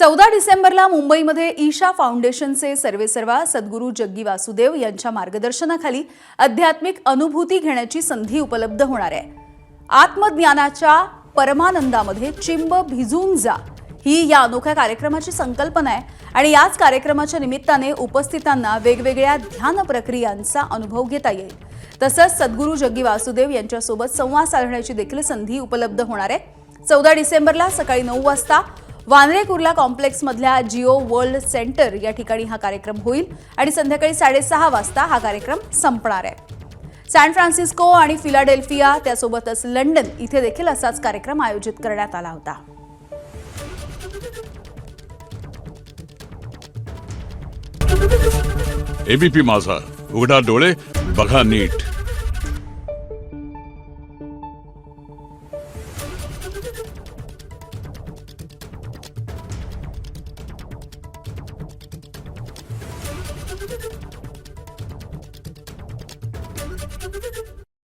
14 डिसेंबरला मुंबईमध्ये ईशा फाउंडेशनचे सर्वेसर्वा सद्गुरू जग्गी वासुदेव यांच्या मार्गदर्शनाखाली आध्यात्मिक अनुभूती घेण्याची संधी उपलब्ध होणार आहे। आत्मज्ञानाच्या परमानंदामध्ये चिंब भिजून जा ही या अनोख्या कार्यक्रमाची संकल्पना आहे आणि याच कार्यक्रमाच्या निमित्ताने उपस्थितांना वेगवेगळ्या ध्यान प्रक्रियांचा अनुभव घेता येईल। तसंच सद्गुरू जग्गी वासुदेव यांच्यासोबत संवाद साधण्याची देखील संधी उपलब्ध होणार आहे। 14 डिसेंबरला सकाळी 9 वाजता वांद्रे कुर्ला कॉम्प्लेक्स मधल्या जिओ वर्ल्ड सेंटर या ठिकाणी हा कार्यक्रम होईल आणि संध्याकाळी 6:30 वाजता हा कार्यक्रम संपणार आहे। सॅन फ्रान्सिस्को आणि फिलाडेल्फिया त्यासोबतच लंडन इथे देखील असाच कार्यक्रम आयोजित करण्यात आला होता। एबीपी माझा, उघडा डोळे बघा नीट। Thank you.